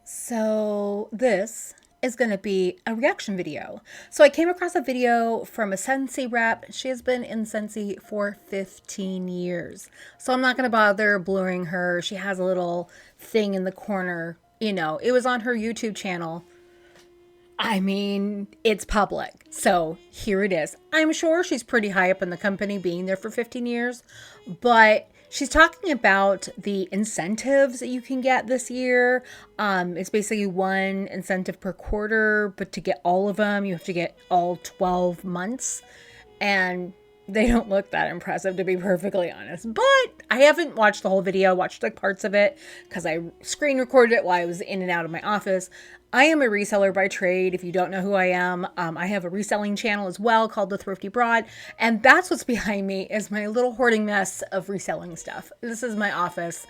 So this is going to be a reaction video. So I came across a video from a Scentsy rep. She has been in Scentsy for 15 years. So I'm not going to bother blurring her. She has a little thing in the corner. It was on her YouTube channel. I mean, it's public. So here it is. I'm sure she's pretty high up in the company being there for 15 years, but she's talking about the incentives that you can get this year. It's basically one incentive per quarter, but to get all of them, you have to get all 12 months. And they don't look that impressive, to be perfectly honest. But I haven't watched the whole video, watched like parts of it because I screen recorded it while I was in and out of my office. I am a reseller by trade. If you don't know who I am, I have a reselling channel as well called The Thrifty Broad. And that's what's behind me is my little hoarding mess of reselling stuff. This is my office.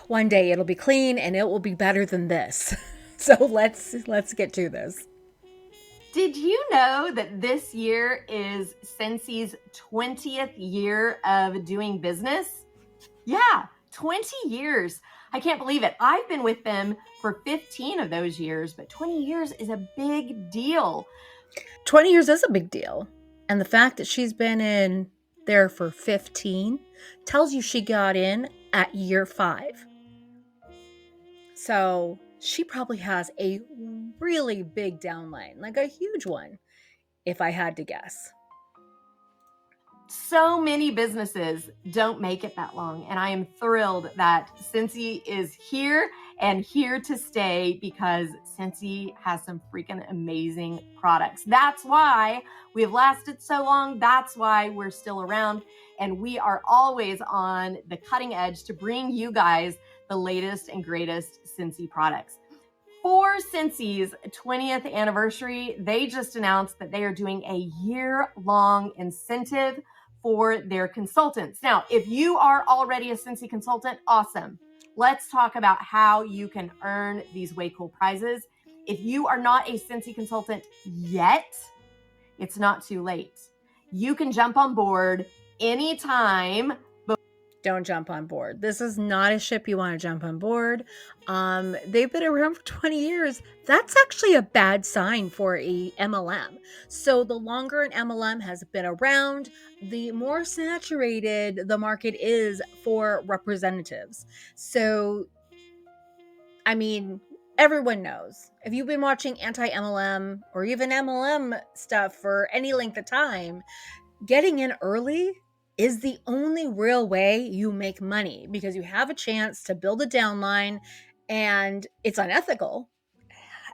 One day it'll be clean and it will be better than this. So let's get to this. Did you know that this year is Scentsy's 20th year of doing business? Yeah, 20 years. I can't believe it. I've been with them for 15 of those years, but 20 years is a big deal. 20 years is a big deal. And the fact that she's been in there for 15 tells you she got in at year 5. So she probably has a really big downline, like a huge one, if I had to guess. So many businesses don't make it that long, and I am thrilled that Scentsy is here and here to stay because Scentsy has some freaking amazing products. That's why we've lasted so long. That's why we're still around, and we are always on the cutting edge to bring you guys the latest and greatest Scentsy products. For Scentsy's 20th anniversary, they just announced that they are doing a year-long incentive for their consultants. Now, if you are already a Scentsy consultant, awesome. Let's talk about how you can earn these way cool prizes. If you are not a Scentsy consultant yet, it's not too late. You can jump on board anytime. Don't jump on board. This is not a ship you want to jump on board. They've been around for 20 years. That's actually a bad sign for a MLM. So the longer an MLM has been around, the more saturated the market is for representatives. So, I mean, everyone knows. If you've been watching anti-MLM or even MLM stuff for any length of time, getting in early is the only real way you make money because you have a chance to build a downline, and it's unethical.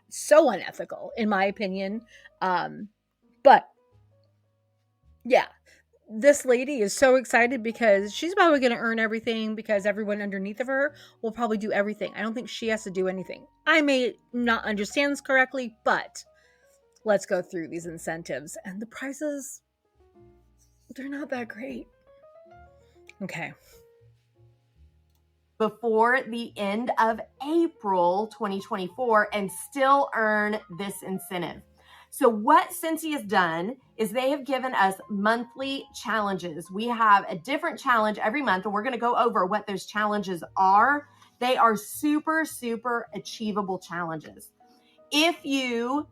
So unethical, in my opinion. But yeah, this lady is so excited because she's probably going to earn everything because everyone underneath of her will probably do everything. I don't think she has to do anything. I may not understand this correctly, but let's go through these incentives. And the prices, they're not that great. Okay. Before the end of April 2024 and still earn this incentive. So what Scentsy has done is they have given us monthly challenges. We have a different challenge every month, and we're going to go over what those challenges are. They are super, super achievable challenges. If you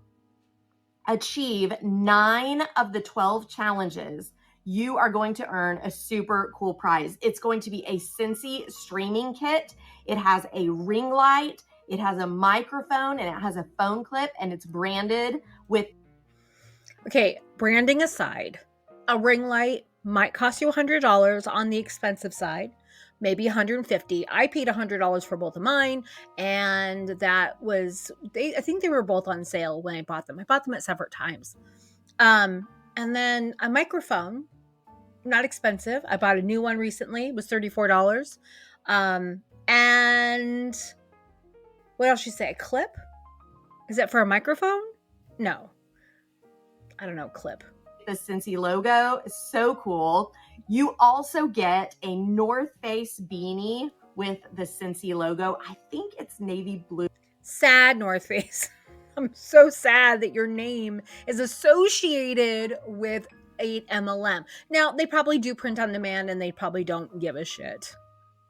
achieve 9 of the 12 challenges, you are going to earn a super cool prize. It's going to be a Scentsy streaming kit. It has a ring light, it has a microphone, and it has a phone clip, and it's branded with... Okay, branding aside, a ring light might cost you $100 on the expensive side, maybe $150. I paid $100 for both of mine, and that was I think they were both on sale when I bought them. I bought them at separate times. And then a microphone, not expensive. I bought a new one recently. It was $34. And what else you say? A clip? Is that for a microphone? No. I don't know, clip. The Scentsy logo is so cool. You also get a North Face beanie with the Scentsy logo. I think it's navy blue. Sad North Face. I'm so sad that your name is associated with a MLM. Now, they probably do print on demand and they probably don't give a shit.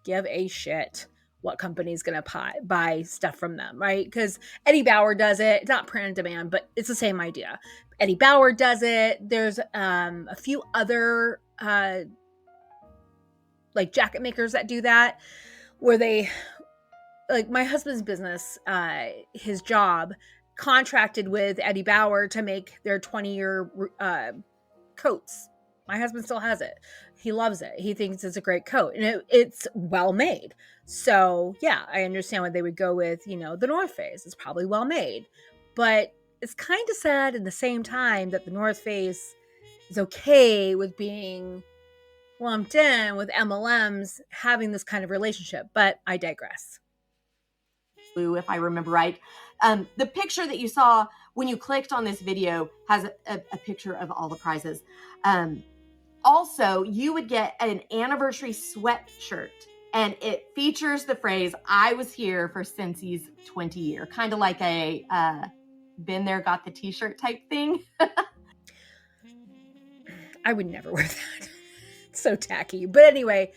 Give a shit. what company's going to buy stuff from them, right? Because Eddie Bauer does it. It's not print on demand, but it's the same idea. Eddie Bauer does it. There's a few other like jacket makers that do that, where they, like my husband's business, his job contracted with Eddie Bauer to make their 20-year coats. My husband still has it. He loves it. He thinks it's a great coat, and it's well made. So yeah, I understand why they would go with, the North Face. It's probably well made, but it's kind of sad in the same time that the North Face is okay with being lumped in with MLMs having this kind of relationship. But I digress. If I remember right. The picture that you saw when you clicked on this video has a picture of all the prizes. Also, you would get an anniversary sweatshirt, and it features the phrase, "I was here for Scentsy's 20 year," kind of like a been there, got the t-shirt type thing. I would never wear that. It's so tacky. But anyway,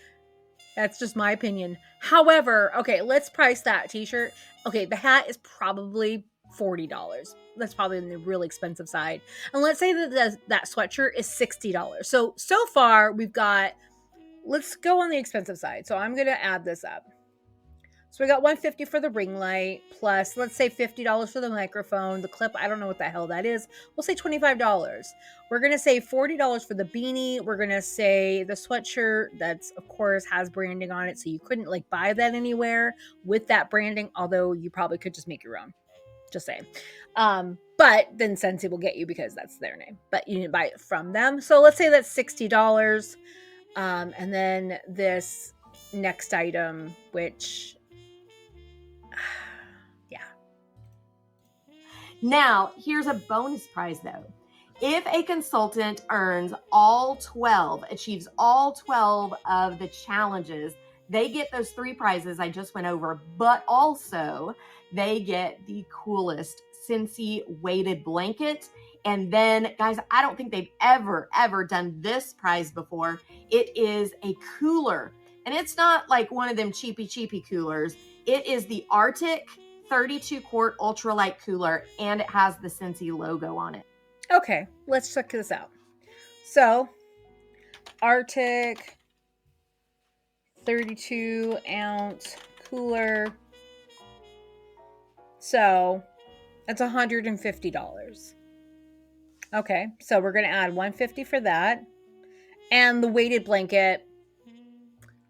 that's just my opinion. However, okay, let's price that t-shirt. Okay, the hat is probably $40. That's probably on the really expensive side. And let's say that sweatshirt is $60. So far we've got, let's go on the expensive side. So I'm going to add this up. So we got $150 for the ring light, plus let's say $50 for the microphone, the clip. I don't know what the hell that is. We'll say $25. We're gonna say $40 for the beanie. We're gonna say the sweatshirt, that's of course has branding on it, so you couldn't like buy that anywhere with that branding. Although you probably could just make your own. Just saying. But then Scentsy will get you because that's their name. But you didn't buy it from them. So let's say that's $60. And then this next item, which yeah. Now, here's a bonus prize though. If a consultant earns all 12, achieves all 12 of the challenges, they get those 3 prizes I just went over, but also they get the coolest Scentsy weighted blanket. And then, guys, I don't think they've ever done this prize before. It is a cooler. And it's not like one of them cheapy coolers. It is the Arctic 32-quart ultralight cooler, and it has the Scentsy logo on it. Okay, let's check this out. So, Arctic 32-ounce cooler. So, that's $150. Okay, so we're going to add $150 for that. And the weighted blanket,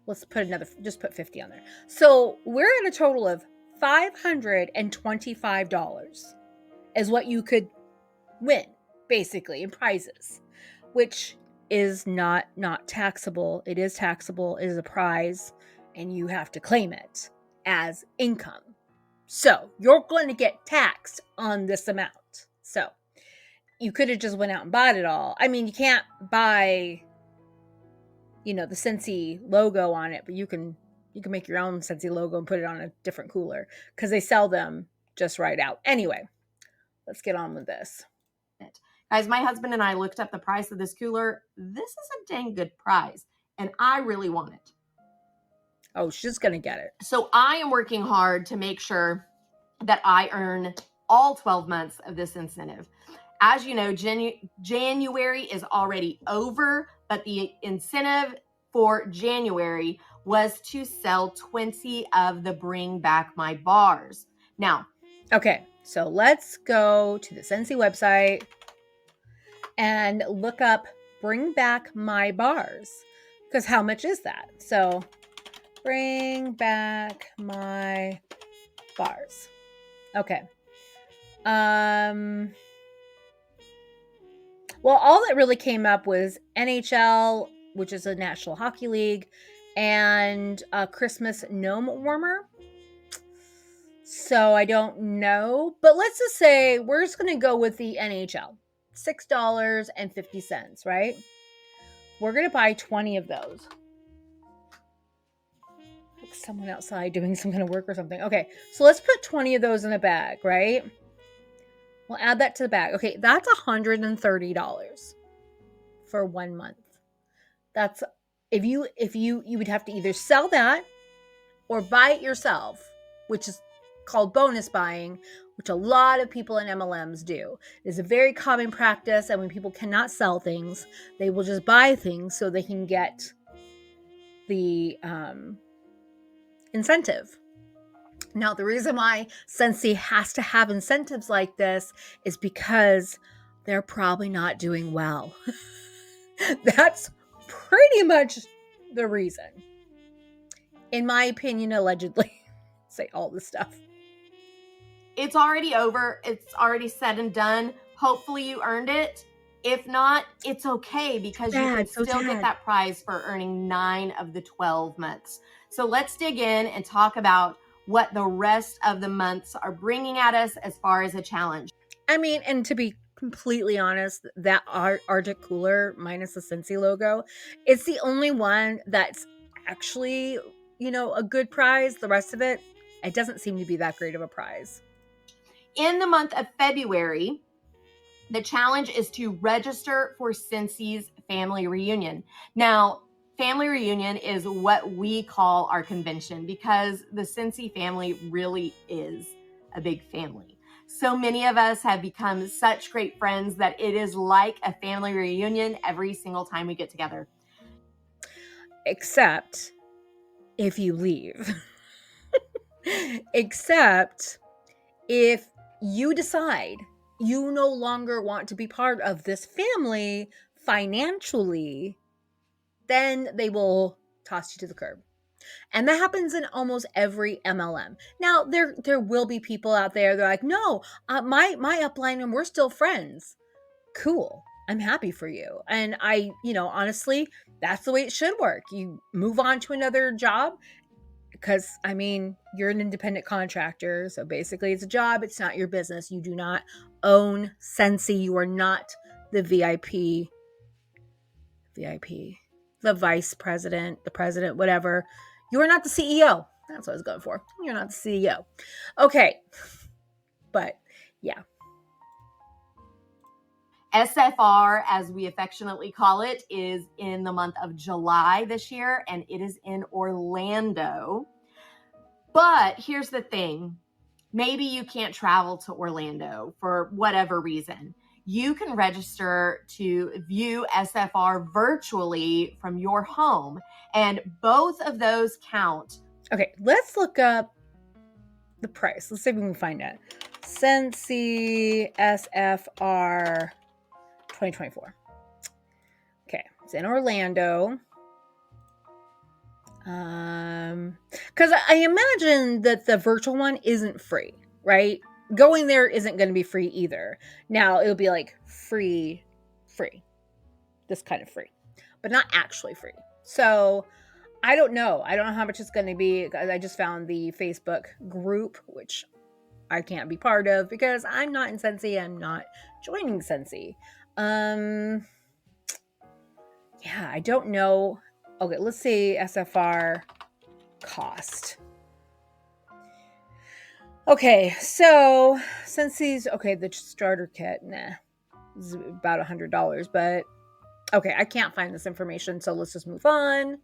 let's put just put 50 on there. So, we're at a total of $525 is what you could win, basically, in prizes, which is not taxable. It is taxable. It is a prize, and you have to claim it as income. So you're going to get taxed on this amount. So you could have just went out and bought it all. I mean, you can't buy, the Scentsy logo on it, but you can make your own Scentsy logo and put it on a different cooler because they sell them just right out. Anyway, let's get on with this. Guys, my husband and I looked up the price of this cooler. This is a dang good prize, and I really want it. Oh, she's going to get it. So I am working hard to make sure that I earn all 12 months of this incentive. As you know, January is already over, but the incentive for January was to sell 20 of the Bring Back My bars. Now, okay, so let's go to the Scentsy website and look up Bring Back My bars, because how much is that? So Bring Back My bars. Okay. Well, all that really came up was NHL, which is a National Hockey League, and a Christmas gnome warmer. So I don't know, but let's just say we're just going to go with the NHL. $6.50, right? We're going to buy 20 of those. Like someone outside doing some kind of work or something. Okay, so let's put 20 of those in a bag, right? We'll add that to the bag. Okay, that's $130 for 1 month. That's if you would have to either sell that or buy it yourself, which is called bonus buying, which a lot of people in MLMs do. It is a very common practice, and when people cannot sell things, they will just buy things so they can get the incentive. Now, the reason why Scentsy has to have incentives like this is because they're probably not doing well. That's pretty much the reason. In my opinion, allegedly. Say all this stuff. It's already over. It's already said and done. Hopefully you earned it. If not, it's okay because you can still get that prize for earning 9 of the 12 months. So let's dig in and talk about what the rest of the months are bringing at us as far as a challenge. I mean, and to be completely honest, that Arctic Cooler minus the Scentsy logo, it's the only one that's actually, a good prize. The rest of it doesn't seem to be that great of a prize. In the month of February, the challenge is to register for Scentsy's family reunion. Now, family reunion is what we call our convention because the Scentsy family really is a big family. So many of us have become such great friends that it is like a family reunion every single time we get together. Except if you leave. Except if you decide you no longer want to be part of this family financially, then they will toss you to the curb. And that happens in almost every MLM. Now, there will be people out there, they're like, no, my upline and we're still friends. Cool. I'm happy for you. And honestly, that's the way it should work. You move on to another job because, you're an independent contractor. So basically, it's a job. It's not your business. You do not own Scentsy. You are not the VIP, the vice president, the president, whatever. You are not the CEO. That's what I was going for. You're not the CEO. Okay. But yeah. SFR, as we affectionately call it, is in the month of July this year, and it is in Orlando. But here's the thing. Maybe you can't travel to Orlando for whatever reason. You can register to view SFR virtually from your home, and both of those count. Okay, let's look up the price. Let's see if we can find it. Scentsy SFR 2024. Okay, it's in Orlando. Because I imagine that the virtual one isn't free, right? Going there isn't going to be free either. Now it'll be like free, this kind of free, but not actually free. So I don't know. I don't know how much it's going to be. I just found the Facebook group, which I can't be part of because I'm not in Scentsy. I'm not joining Scentsy. Yeah, I don't know. Okay, let's see SFR cost. Okay, so Scentsy's, the starter kit, is about $100, but okay, I can't find this information, so let's just move on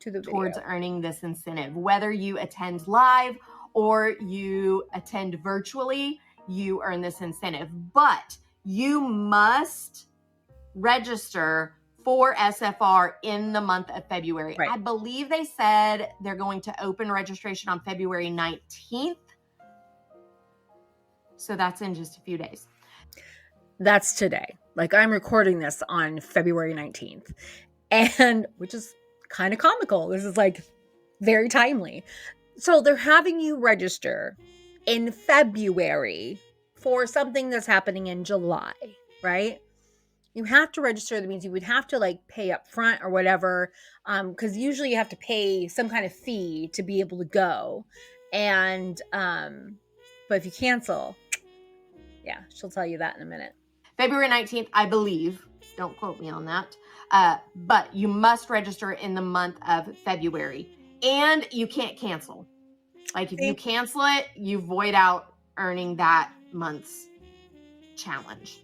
to the video. Towards earning this incentive. Whether you attend live or you attend virtually, you earn this incentive. But you must register for SFR in the month of February. Right. I believe they said they're going to open registration on February 19th. So that's in just a few days. That's today. Like, I'm recording this on February 19th, and which is kind of comical. This is like very timely. So they're having you register in February for something that's happening in July, right? You have to register. That means you would have to like pay up front or whatever, because usually you have to pay some kind of fee to be able to go. And but if you cancel, yeah, she'll tell you that in a minute. February 19th, I believe. Don't quote me on that. But you must register in the month of February. And you can't cancel. Like if you cancel it, you void out earning that month's challenge.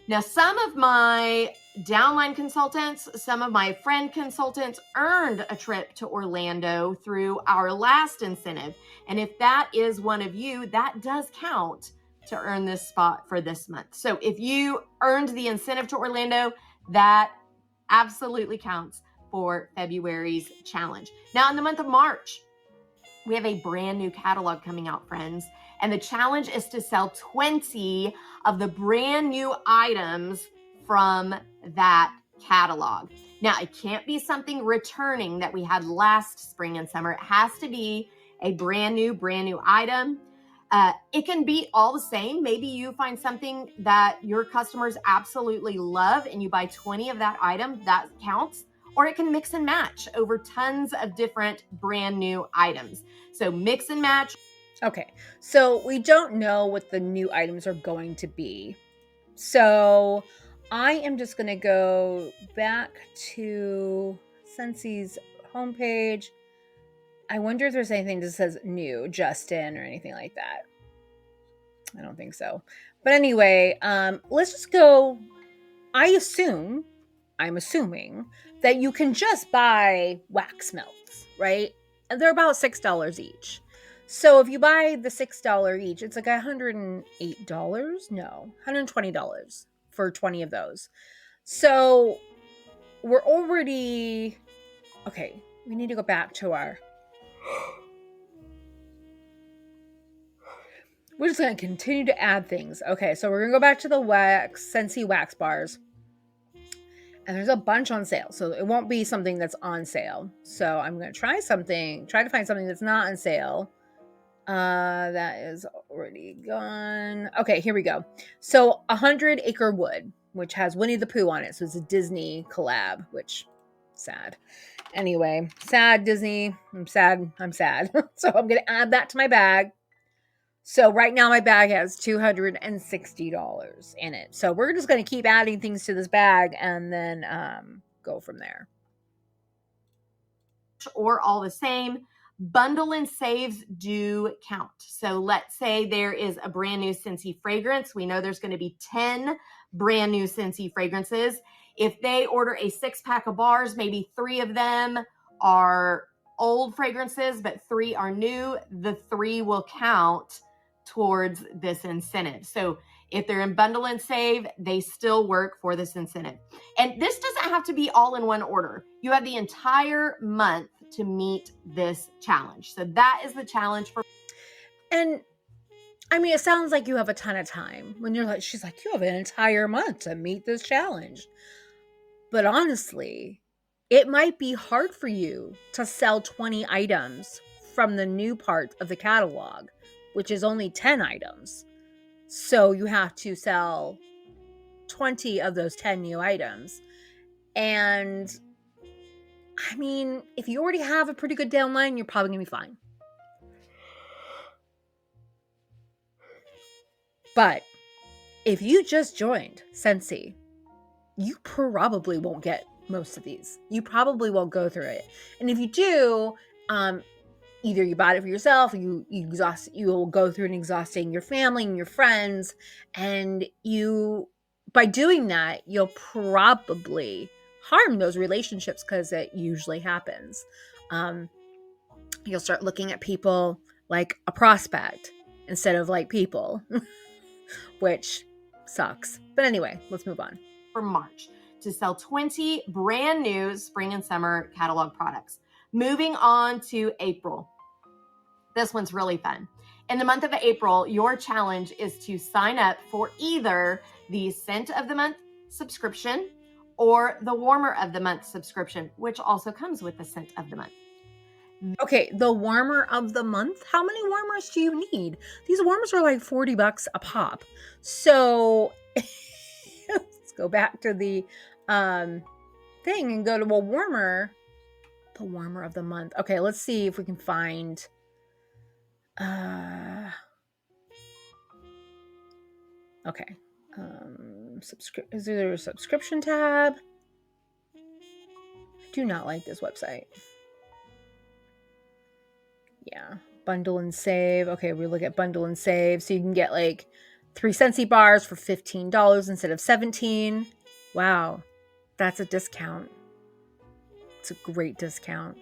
Now, some of my downline consultants, some of my friend consultants earned a trip to Orlando through our last incentive. And if that is one of you, that does count to earn this spot for this month. So if you earned the incentive to Orlando, that absolutely counts for February's challenge. Now, in the month of March, we have a brand new catalog coming out, friends. And the challenge is to sell 20 of the brand new items from that catalog. Now, it can't be something returning that we had last spring and summer. It has to be a brand new item. It can be all the same. Maybe you find something that your customers absolutely love and you buy 20 of that item, that counts. Or it can mix and match over tons of different brand new items. So mix and match. Okay, so we don't know what the new items are going to be. So I am just going to go back to Scentsy's homepage. I wonder if there's anything that says new, Justin, or anything like that. I don't think so. But anyway, let's just go. I'm assuming that you can just buy wax melts, right? And they're about $6 each. So if you buy the $6 each, it's like $108. No, $120 for 20 of those. So we're already okay. We need to go back to our. We're just going to continue to add things. Okay, so we're going to go back to the Scentsy wax bars. And there's a bunch on sale. So it won't be something that's on sale. So I'm going to try to find something that's not on sale. That is already gone. Okay, here we go. So 100 Acre Wood, which has Winnie the Pooh on it. So it's a Disney collab, which sad. Anyway, sad Disney. I'm sad. So I'm going to add that to my bag. So right now my bag has $260 in it. So we're just going to keep adding things to this bag and then go from there. Or all the same, bundle and saves do count. So let's say there is a brand new Scentsy fragrance. We know there's going to be 10 brand new Scentsy fragrances. If they order a 6-pack of bars, maybe 3 of them are old fragrances, but 3 are new. The 3 will count towards this incentive. So if they're in bundle and save, they still work for this incentive. And this doesn't have to be all in one order. You have the entire month to meet this challenge. So that is the challenge for. And I mean, it sounds like you have a ton of time when she's like, you have an entire month to meet this challenge. But honestly, it might be hard for you to sell 20 items from the new part of the catalog, which is only 10 items. So you have to sell 20 of those 10 new items. And I mean, if you already have a pretty good downline, you're probably going to be fine. But if you just joined Scentsy, you probably won't get most of these. You probably won't go through it. And if you do, either you bought it for yourself, or you'll go through and exhausting your family and your friends, and by doing that, you'll probably harm those relationships because it usually happens. You'll start looking at people like a prospect instead of like people, which sucks. But anyway, let's move on. For March to sell 20 brand new spring and summer catalog products. Moving on to April. This one's really fun. In the month of April, your challenge is to sign up for either the Scent of the Month subscription or the Warmer of the Month subscription, which also comes with the Scent of the Month. Okay, the Warmer of the Month? How many warmers do you need? These warmers are like $40 a pop. So let's go back to the thing and go to a warmer. The Warmer of the Month. Okay, let's see if we can find okay. Is there a subscription tab? I do not like this website. Yeah, bundle and save. Okay, we look at bundle and save. So you can get like 3 Scentsy bars for $15 instead of $17. Wow, that's a discount. It's a great discount.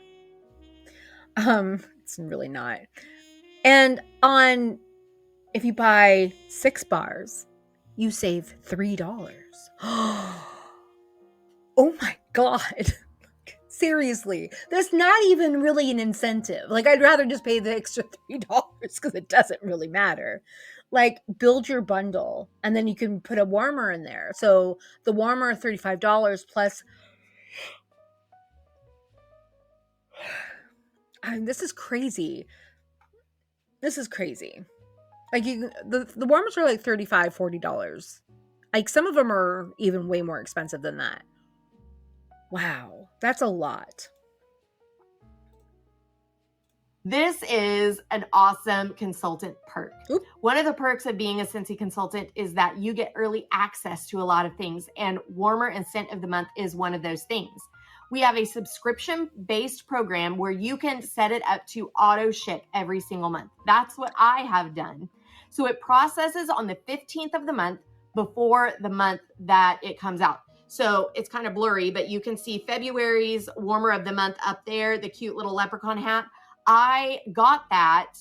It's really not. And on if you buy 6 bars, you save $3. Oh my god. Seriously, there's not even really an incentive. Like, I'd rather just pay the extra $3 because it doesn't really matter. Like, build your bundle and then you can put a warmer in there. So the warmer, $35 plus. This is crazy. This is crazy. Like, the warmers are like $35, $40. Like, some of them are even way more expensive than that. Wow, that's a lot. This is an awesome consultant perk. Oop. One of the perks of being a Scentsy consultant is that you get early access to a lot of things, and Warmer and Scent of the Month is one of those things. We have a subscription-based program where you can set it up to auto ship every single month. That's what I have done. So it processes on the 15th of the month before the month that it comes out. So it's kind of blurry, but you can see February's Warmer of the Month up there, the cute little leprechaun hat. I got that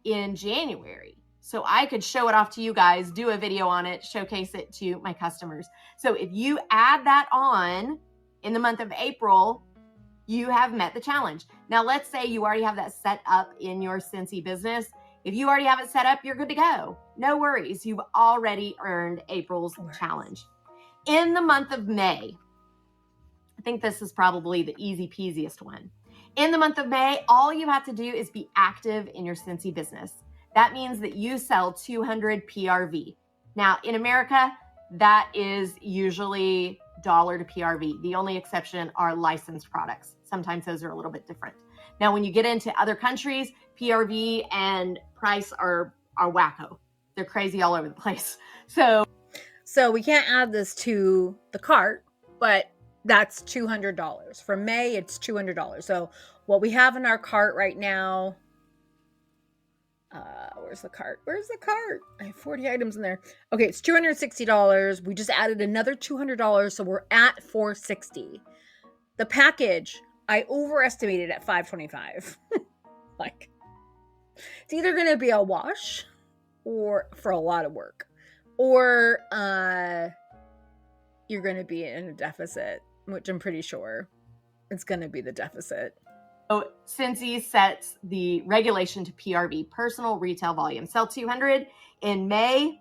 in January, so I could show it off to you guys, do a video on it, showcase it to my customers. So if you add that on in the month of April, you have met the challenge. Now, let's say you already have that set up in your Scentsy business. If you already have it set up, you're good to go. No worries. You've already earned April's challenge. In the month of May, I think this is probably the easy peasiest one. In the month of May, all you have to do is be active in your Scentsy business. That means that you sell 200 PRV. Now, in America, that is usually dollar to PRV. The only exception are licensed products. Sometimes those are a little bit different. Now, when you get into other countries, PRV and price are wacko. They're crazy all over the place. So we can't add this to the cart, but that's $200. For May, it's $200. So what we have in our cart right now, where's the cart? Where's the cart? I have 40 items in there. Okay, it's $260. We just added another $200, so we're at $460. The package, I overestimated at $525. Like, it's either going to be a wash or for a lot of work, or you're going to be in a deficit, which I'm pretty sure it's going to be the deficit. So Scentsy sets the regulation to PRV, personal retail volume. Sell 200 in May,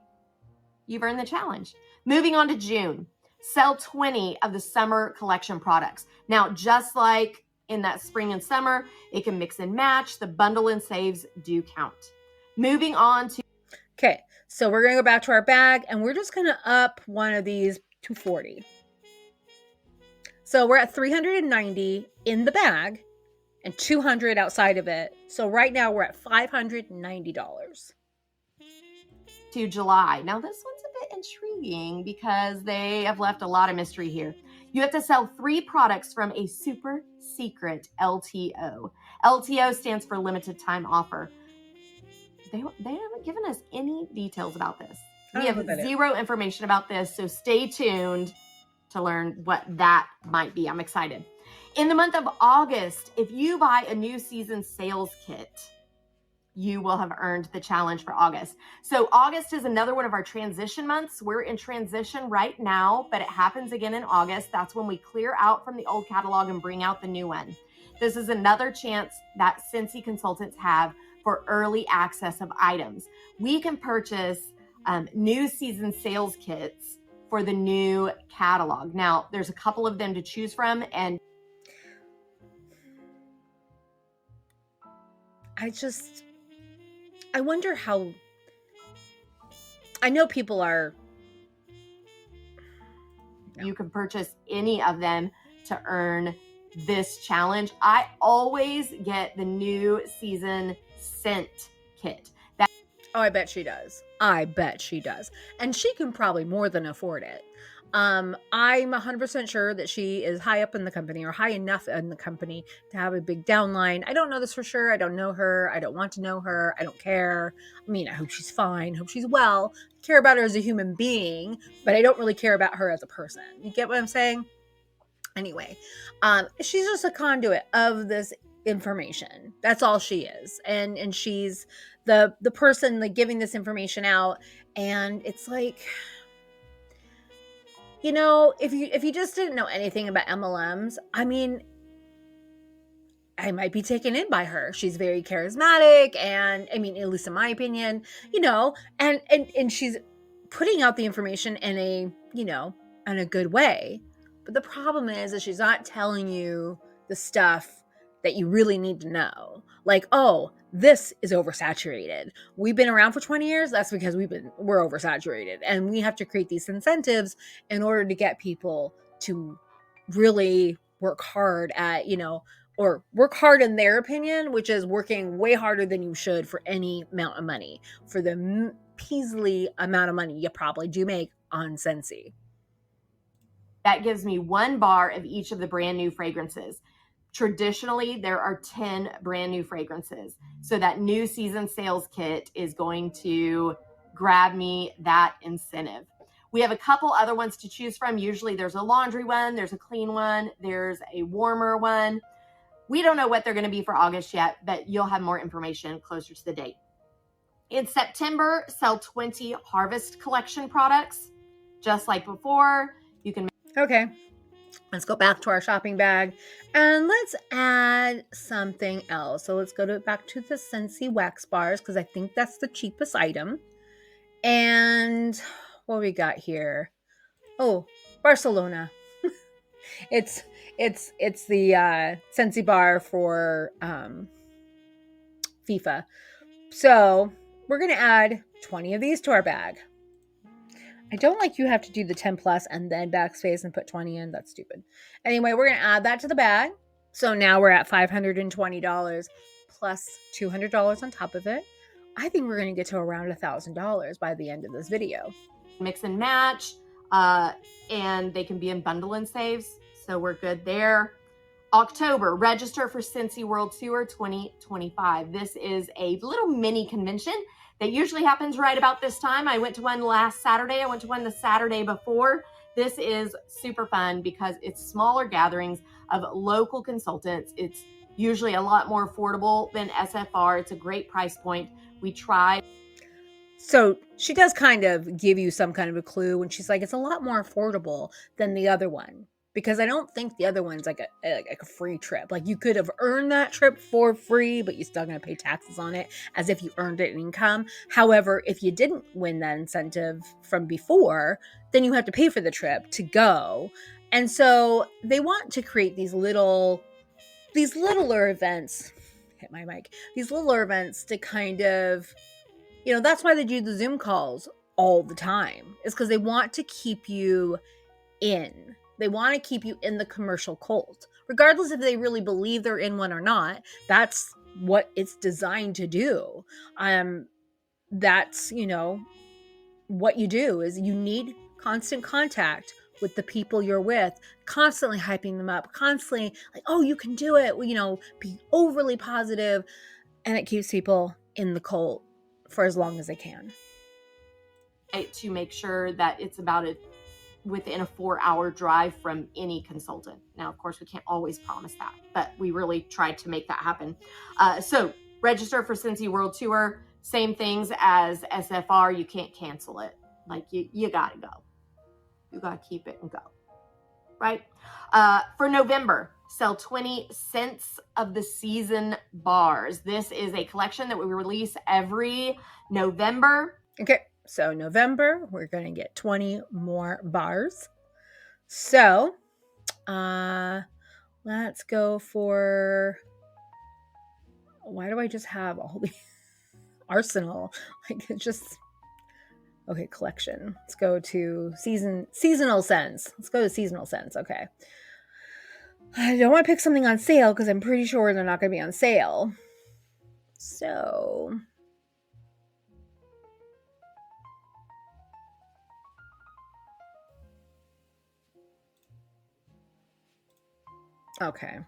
you've earned the challenge. Moving on to June, sell 20 of the summer collection products. Now, just like in that spring and summer, it can mix and match. The bundle and saves do count. Moving on to... Okay, so we're going to go back to our bag, and we're just going to up one of these to 40. So we're at 390 in the bag and 200 outside of it. So right now we're at $590. To July. Now this one's a bit intriguing because they have left a lot of mystery here. You have to sell 3 products from a super secret LTO. LTO stands for limited time offer. They haven't given us any details about this. We have zero information about this, so stay tuned to learn what that might be. I'm excited. In the month of August, if you buy a new season sales kit, you will have earned the challenge for August. So August is another one of our transition months. We're in transition right now, but it happens again in August. That's when we clear out from the old catalog and bring out the new one. This is another chance that Scentsy consultants have for early access of items. We can purchase new season sales kits for the new catalog. Now, there's a couple of them to choose from, and I wonder how, I know people are. You can purchase any of them to earn this challenge. I always get the new season scent kit. Oh, I bet she does. I bet she does. And she can probably more than afford it. I'm 100% sure that she is high up in the company or high enough in the company to have a big downline. I don't know this for sure. I don't know her. I don't want to know her. I don't care. I mean, I hope she's fine. Hope she's well. I care about her as a human being, but I don't really care about her as a person. You get what I'm saying? Anyway, she's just a conduit of this information. That's all she is. And she's the person like giving this information out, and it's like, if you just didn't know anything about MLMs, I mean, I might be taken in by her. She's very charismatic, and I mean, at least in my opinion, and she's putting out the information in a good way. But the problem is that she's not telling you the stuff that you really need to know. Like, oh, this is oversaturated. We've been around for 20 years. That's because we're oversaturated, and we have to create these incentives in order to get people to really work hard at, or work hard in their opinion, which is working way harder than you should for any amount of money, for the measly amount of money you probably do make on Scentsy. That gives me 1 bar of each of the brand new fragrances. Traditionally, there are 10 brand new fragrances. So that new season sales kit is going to grab me that incentive. We have a couple other ones to choose from. Usually there's a laundry one, there's a clean one, there's a warmer one. We don't know what they're going to be for August yet, but you'll have more information closer to the date. In September, sell 20 Harvest Collection products. Just like before, you can. Okay, let's go back to our shopping bag and let's add something else. So let's go back to the Scentsy wax bars, because I think that's the cheapest item. And what we got here? Oh, Barcelona. It's the Scentsy bar for FIFA. So we're gonna add 20 of these to our bag. I don't like you have to do the 10 plus and then backspace and put 20 in. That's stupid. Anyway, we're gonna add that to the bag. So now we're at $520 plus $200 on top of it. I think we're gonna get to around $1,000 by the end of this video. Mix and match, and they can be in bundle and saves. So we're good there. October, register for Scentsy World Tour 2025. This is a little mini convention that usually happens right about this time. I went to one last Saturday. I went to one the Saturday before. This is super fun because it's smaller gatherings of local consultants. It's usually a lot more affordable than SFR. It's a great price point. We tried. So she does kind of give you some kind of a clue when she's like, it's a lot more affordable than the other one. Because I don't think the other one's like a free trip. Like, you could have earned that trip for free, but you're still going to pay taxes on it as if you earned it in income. However, if you didn't win that incentive from before, then you have to pay for the trip to go. And so they want to create these littler events. Hit my mic. These littler events to kind of, that's why they do the Zoom calls all the time. It's because they want to keep you in. They want to keep you in the commercial cult, regardless if they really believe they're in one or not. That's what it's designed to do. That's, what you do is you need constant contact with the people you're with, constantly hyping them up, constantly like, oh, you can do it, be overly positive, and it keeps people in the cult for as long as they can. To make sure that it's about within a 4-hour drive from any consultant. Now, of course, we can't always promise that, but we really tried to make that happen. So register for Scentsy World Tour. Same things as SFR. You can't cancel it. Like, you gotta go. You gotta keep it and go. Right? For November, sell 20 Scents of the Season bars. This is a collection that we release every November. Okay, so November, we're going to get 20 more bars. So, let's go for, why do I just have all the arsenal? Like, it's just, okay, collection. Let's go to seasonal scents. Let's go to seasonal scents. Okay. I don't want to pick something on sale because I'm pretty sure they're not going to be on sale. So, Okay.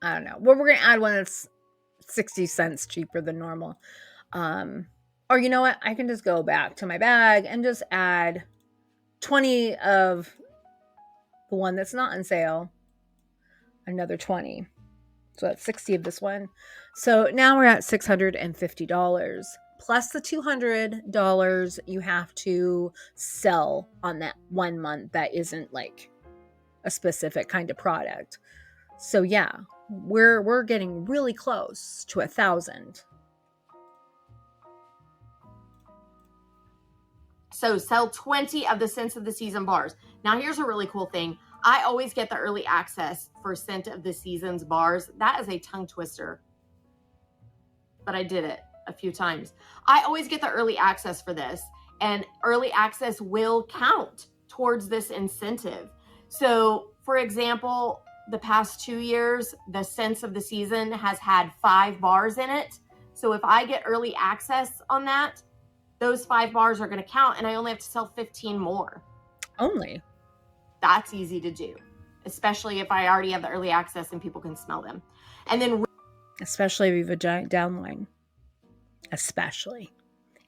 I don't know. Well, we're gonna add one that's 60 cents cheaper than normal. Um, or you know what? I can just go back to my bag and just add 20 of the one that's not on sale, another 20. So that's 60 of this one. So now we're at $650 plus the $200 you have to sell on that 1 month that isn't like a specific kind of product. So yeah, we're getting really close to 1,000. So sell 20 of the Scents of the Season bars. Now, here's a really cool thing. I always get the early access for Scent of the Seasons bars. That is a tongue twister, but I did it a few times. I always get the early access for this, and early access will count towards this incentive. So, for example, the past 2 years, the Scents of the Season has had 5 bars in it. So if I get early access on that, those 5 bars are going to count, and I only have to sell 15 more. Only. That's easy to do, especially if I already have the early access and people can smell them. And then, especially if you have a giant downline. Especially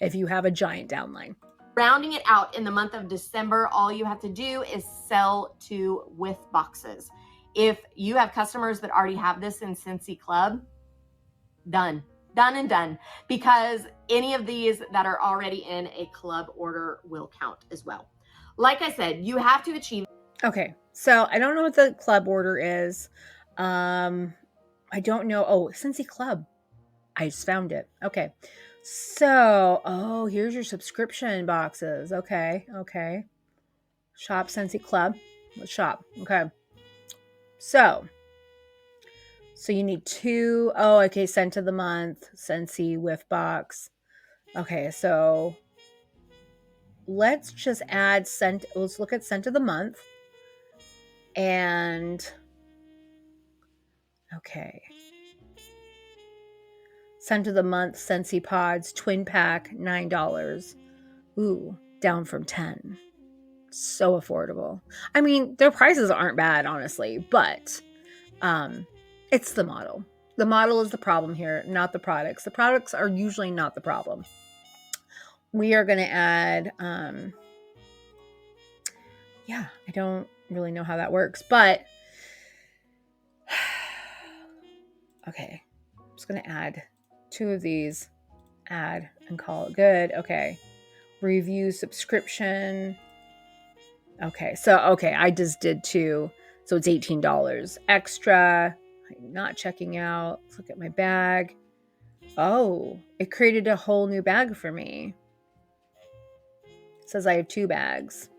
if you have a giant downline. rounding it out in the month of December, all you have to do is sell 2 with boxes. If you have customers that already have this in Scentsy Club, done and done, because any of these that are already in a club order will count as well. Like I said, you have to achieve. Okay, so I don't know what the club order is. I don't know. Oh, Scentsy Club. I just found it. Okay. So, oh, here's your subscription boxes. Okay. Shop Scentsy Club. Let's shop. Okay. So you need 2. Oh, okay. Scent of the month, Scentsy whiff box. Okay, so let's just add scent. Let's look at scent of the month. And okay. Scent of the month, Scentsy Pods, twin pack, $9. Ooh, down from 10. So affordable. I mean, their prices aren't bad, honestly, but it's the model. The model is the problem here, not the products. The products are usually not the problem. We are going to add, yeah, I don't really know how that works, but okay. I'm just going to add 2 of these, add and call it good. Okay. Review subscription. Okay. So, okay. I just did 2. So it's $18 extra. I'm not checking out. Let's look at my bag. Oh, it created a whole new bag for me. It says I have 2 bags.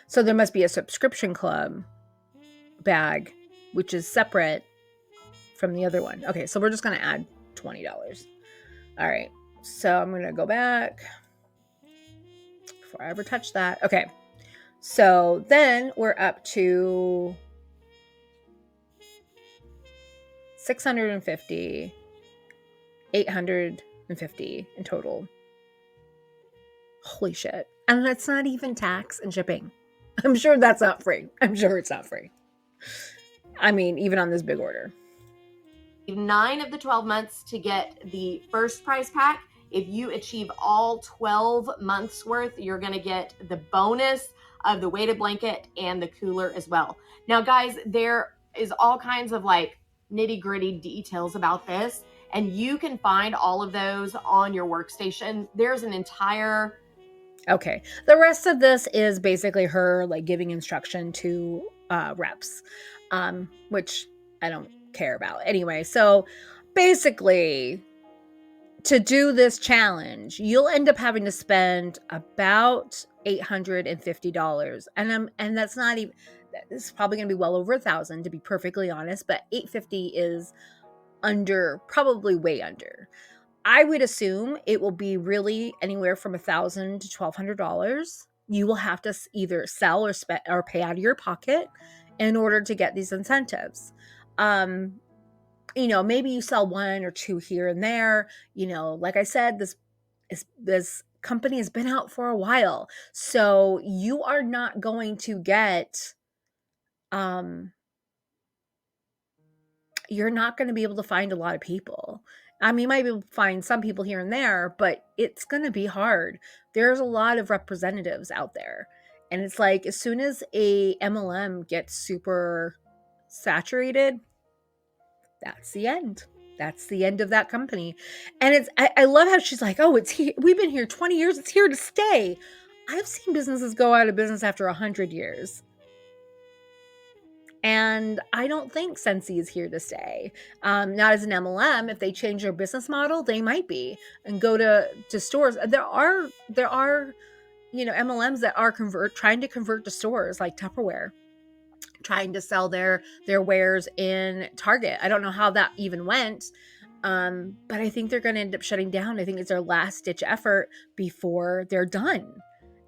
So there must be a subscription club bag, which is separate from the other one. Okay, so we're just going to add $20. All right, so I'm going to go back before I ever touch that. Okay, so then we're up to 650, 850 in total. Holy shit. And that's not even tax and shipping. I'm sure that's not free. I'm sure it's not free. I mean, even on this big order. 9 of the 12 months to get the first prize pack. If you achieve all 12 months worth, you're going to get the bonus of the weighted blanket and the cooler as well. Now, guys, there is all kinds of like nitty gritty details about this, and you can find all of those on your workstation. There's an entire. Okay. The rest of this is basically her like giving instruction to reps, which I don't care about. Anyway, so basically to do this challenge, you'll end up having to spend about $850. And that's not even, it's probably going to be well over 1,000 to be perfectly honest, but 850 is under, probably way under. I would assume it will be really anywhere from $1,000 to $1,200. You will have to either sell or pay out of your pocket in order to get these incentives. Maybe you sell 1 or 2 here and there. Like I said, this company has been out for a while, so you are not going to get um, you're not going to be able to find a lot of people. I mean, you might be able to find some people here and there, but it's going to be hard. There's a lot of representatives out there. And it's like, as soon as a MLM gets super saturated, that's the end. That's the end of that company. And I love how she's like, oh, it's here. We've been here 20 years. It's here to stay. I've seen businesses go out of business after 100 years. And I don't think Scentsy is here to stay. Not as an MLM. If they change their business model, they might be and go to stores. There are MLMs that are trying to convert to stores like Tupperware, trying to sell their wares in Target. I don't know how that even went. But I think they're going to end up shutting down. I think it's their last ditch effort before they're done.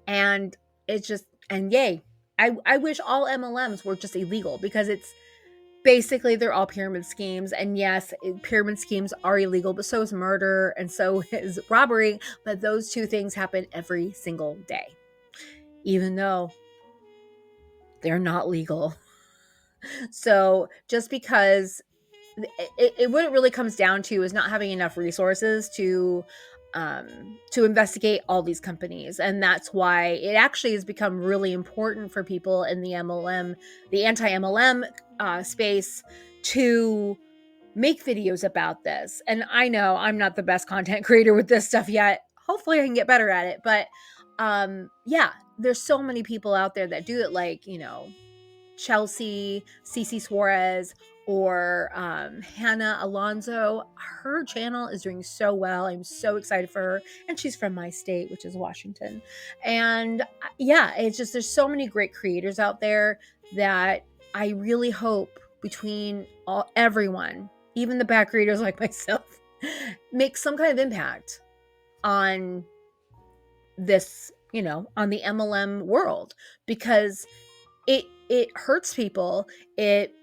And it's just, and yay. I wish all MLMs were just illegal, because it's basically, they're all pyramid schemes. And yes, pyramid schemes are illegal, but so is murder and so is robbery. But those two things happen every single day, even though they're not legal. So just because what it really comes down to is not having enough resources to investigate all these companies. And that's why it actually has become really important for people in the anti-MLM space, to make videos about this. And I know I'm not the best content creator with this stuff yet. Hopefully I can get better at it. But yeah, there's so many people out there that do it, like, Chelsea, Cece Suarez, or Hannah Alonso. Her channel is doing so well. I'm so excited for her. And she's from my state, which is Washington. And yeah, it's just, there's so many great creators out there that I really hope between everyone, even the bad creators like myself, make some kind of impact on this, on the MLM world, because it hurts people. It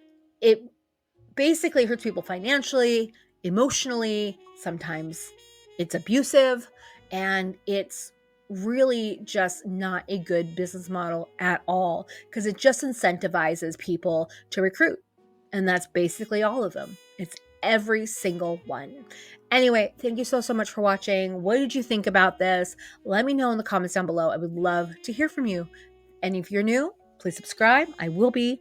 basically hurts people financially, emotionally. Sometimes it's abusive, and it's really just not a good business model at all, because it just incentivizes people to recruit. And that's basically all of them. It's every single one. Anyway, thank you so much for watching. What did you think about this? Let me know in the comments down below. I would love to hear from you. And if you're new, please subscribe. I will be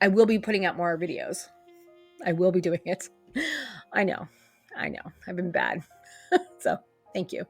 putting out more videos. I will be doing it. I know. I've been bad. So, thank you.